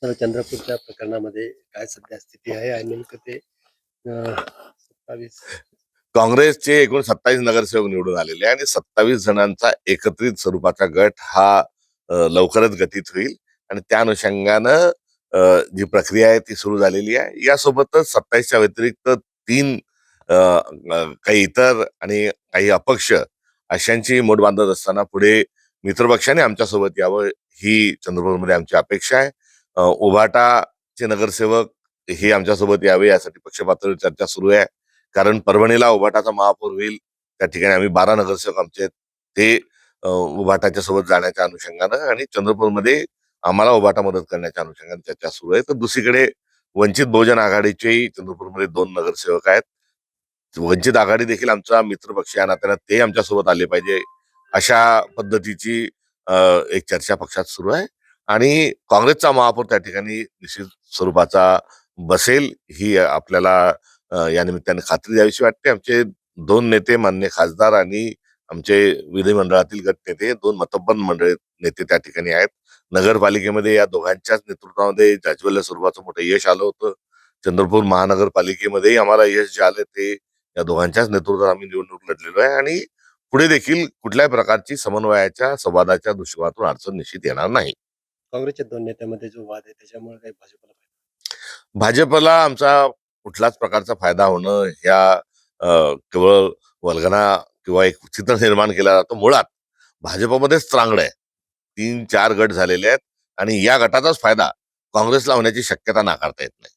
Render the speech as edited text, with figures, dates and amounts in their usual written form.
तर चंद्रपूरच्या प्रकरणामध्ये काय सध्या स्थिती आहे आणि नेमकं ते 27 काँग्रेसचे एकूण 27 नगरसेवक निवडून आलेले आहे आणि 27 जणांचा एकत्रित स्वरूपाचा गट हा लवकरच गठीत होईल आणि त्या अनुषंगानं जी प्रक्रिया आहे ती सुरू झालेली आहे. यासोबतच 27च्या व्यतिरिक्त 3 काही इतर आणि काही अपक्ष अशांची मोठ बांधत असताना पुढे मित्रपक्षाने आमच्यासोबत यावं ही चंद्रपूरमध्ये आमची अपेक्षा आहे. उभाटाचे नगरसेवक हे आमच्यासोबत यावे यासाठी पक्ष पातळीवर चर्चा सुरू आहे. कारण परभणीला उभाटाचा महापौर होईल, त्या ठिकाणी आम्ही 12 नगरसेवक आमचे आहेत, ते उभाटाच्या सोबत जाण्याच्या अनुषंगानं आणि चंद्रपूरमध्ये आम्हाला उभाटा मदत करण्याच्या अनुषंगाने चर्चा सुरू आहे. तर दुसरीकडे वंचित बहुजन आघाडीचेही चंद्रपूरमध्ये 2 नगरसेवक आहेत. वंचित आघाडी देखील आमचा मित्रपक्ष या नात्यानं ते आमच्यासोबत आले पाहिजे, अशा पद्धतीची एक चर्चा पक्षात सुरू आहे आणि काँग्रेसचा महापौर त्या ठिकाणी निश्चित स्वरूपाचा बसेल ही आपल्याला या निमित्ताने खात्री द्यावीशी वाटते. आमचे 2 नेते मान्य खासदार आणि आमचे विधिमंडळातील गटनेते 2 मतबंध मंडळ नेते त्या ठिकाणी आहेत. नगरपालिकेमध्ये या दोघांच्याच नेतृत्वामध्ये जाज्वल्य स्वरूपाचं मोठं यश आलं होतं. चंद्रपूर महानगरपालिकेमध्येही आम्हाला यश जे आलं ते या दोघांच्याच नेतृत्वात आम्ही निवडणूक लढलेलो आहे आणि पुढे देखील कुठल्याही प्रकारची समन्वयाच्या संवादाच्या दृष्टिकोनातून अडचण निश्चित येणार नाही. काँग्रेसच्या 2 नेत्यामध्ये जो वाद आहे त्याच्यामुळे काही भाजपला फायदा? भाजपला आमचा कुठलाच प्रकारचा फायदा होणं ह्या केवळ वल्गना किंवा एक चित्र निर्माण केला जातो. मुळात भाजपमध्येच त्रांगड आहे. 3-4 गट झालेले आहेत आणि या गटाचाच फायदा काँग्रेसला होण्याची शक्यता नाकारता येत नाही.